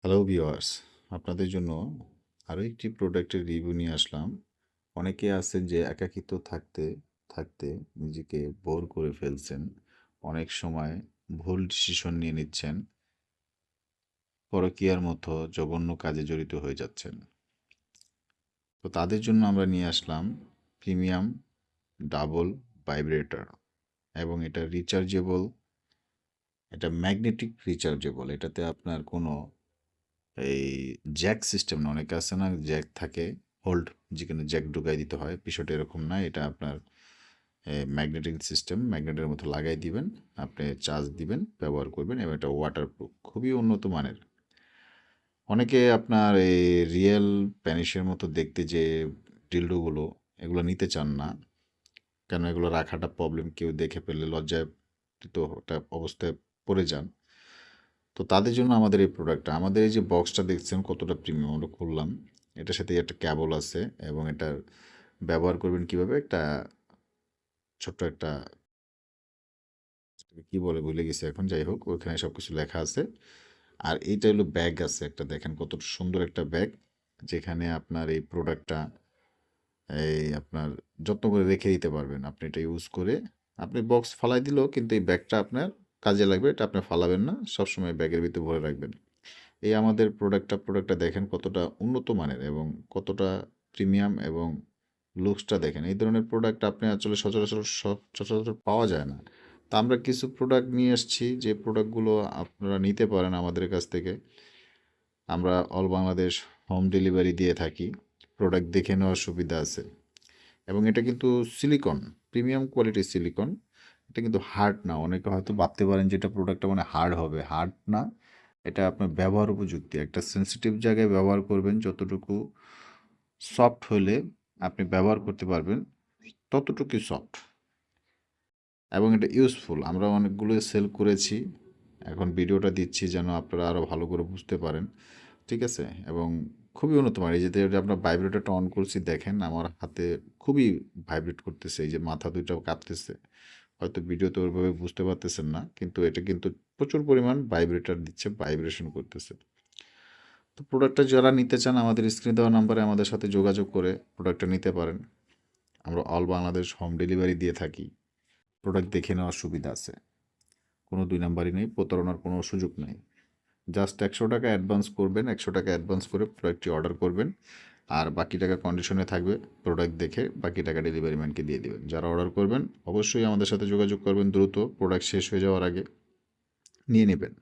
Hello viewers, আপনাদের জন্য আরও একটি প্রোডাক্টের রিভিউ নিয়ে আসলাম। অনেকে আছেন যে একাকিত্ব থাকতে থাকতে নিজেকে বোর করে ফেলছেন। অনেক সময় ভুল ডিসিশন নিয়ে নিচ্ছেন, পরকীয়ার মতো জঘন্য কাজে জড়িত হয়ে যাচ্ছেন। তো তাদের জন্য আমরা নিয়ে আসলাম প্রিমিয়াম ডাবল ভাইব্রেটর, এবং এটা রিচার্জেবল, এটা ম্যাগনেটিক রিচার্জেবল। এটাতে আপনার কোনো এই জ্যাক সিস্টেম না, অনেকে আছে না জ্যাক থাকে হোল্ড, যেখানে জ্যাক ঢুকাই দিতে হয়, বিষয়টা এরকম না। এটা আপনার ম্যাগনেটিক সিস্টেম, ম্যাগনেটের মতো লাগাই দিবেন, আপনি চার্জ দিবেন, ব্যবহার করবেন, এবং এটা ওয়াটারপ্রুফ, খুবই উন্নত মানের। অনেকে আপনার এই রিয়েল প্যানিসের মতো দেখতে যে ডিল্ডোগুলো, এগুলো নিতে চান না, কেন এগুলো রাখাটা প্রবলেম, কেউ দেখে ফেললে লজ্জায় তো একটা অবস্থায় পড়ে যান। তো তাদের জন্য আমাদের এই প্রোডাক্টটা, আমাদের এই যে বক্সটা দেখছেন কতটা প্রিমিয়াম, আমরা খুললাম, এটার সাথে একটা ক্যাবল আছে, এবং এটার ব্যবহার করবেন কিভাবে, একটা ছোট্ট একটা কি বলে ভুলে গেছি এখন, যাই হোক ওখানে সব কিছু লেখা আছে। আর এইটা হলো ব্যাগ আছে একটা, দেখেন কত সুন্দর একটা ব্যাগ, যেখানে আপনার এই প্রোডাক্টটা এই আপনার যত্ন করে রেখে দিতে পারবেন। আপনি এটা ইউজ করে আপনি বক্স ফালাই দিলেও কিন্তু এই ব্যাগটা আপনার কাজে লাগবে, এটা আপনি ফালাবেন না, সবসময় ব্যাগের ভিতরে ভরে রাখবেন। এই আমাদের প্রোডাক্টটা দেখেন কতটা উন্নত মানের এবং কতটা প্রিমিয়াম, এবং লুকসটা দেখেন। এই ধরনের প্রোডাক্ট আপনি আসলে সচরাচর পাওয়া যায় না। তা আমরা কিছু প্রোডাক্ট নিয়ে এসেছি, যে প্রোডাক্টগুলো আপনারা নিতে পারেন আমাদের কাছ থেকে। আমরা অল বাংলাদেশ হোম ডেলিভারি দিয়ে থাকি। প্রোডাক্ট দেখে নেওয়ার সুবিধা আছে, এবং এটা কিন্তু সিলিকন, প্রিমিয়াম কোয়ালিটির সিলিকন। এটা কিন্তু হার্ড না। অনেকে হয়তো ভাবতে পারেন যে এটা প্রোডাক্টটা মানে হার্ড হবে, হার্ড না। এটা আপনার ব্যবহার উপযুক্ত, একটা সেন্সিটিভ জায়গায় ব্যবহার করবেন, যতটুকু সফট হলে আপনি ব্যবহার করতে পারবেন ততটুকুই সফট, এবং এটা ইউজফুল। আমরা অনেকগুলো সেল করেছি, এখন ভিডিওটা দিচ্ছি যেন আপনারা আরও ভালো করে বুঝতে পারেন, ঠিক আছে? এবং খুবই উন্নত মানের। এই যে আপনার ভাইব্রেটরটা অন করছি, দেখেন আমার হাতে খুবই ভাইব্রেট করতেছে, এই যে মাথা দুইটা কাঁপতেছে। হয়তো ভিডিওতে ওইভাবে বুঝতে পারতেছেন না, কিন্তু এটা কিন্তু প্রচুর পরিমাণ ভাইব্রেটর দিচ্ছে, ভাইব্রেশন করতেছে। তো প্রোডাক্টটা যারা নিতে চান, আমাদের স্ক্রিনে দেওয়া নাম্বারে আমাদের সাথে যোগাযোগ করে প্রোডাক্টটা নিতে পারেন। আমরা অল বাংলাদেশ হোম ডেলিভারি দিয়ে থাকি। প্রোডাক্ট দেখে নেওয়ার সুবিধা আছে, কোনো দুই নাম্বারই নেই, প্রতারণার কোনো সুযোগ নেই। জাস্ট 100 টাকা অ্যাডভান্স করবেন, 100 টাকা অ্যাডভান্স করে প্রোডাক্টটি অর্ডার করবেন, আর বাকি টাকা কন্ডিশনে থাকবে। প্রোডাক্ট দেখে বাকি টাকা ডেলিভারি ম্যানকে দিয়ে দেবেন। যারা অর্ডার করবেন অবশ্যই আমাদের সাথে যোগাযোগ করবেন দ্রুত, প্রোডাক্ট শেষ হয়ে যাওয়ার আগে নিয়ে নেবেন।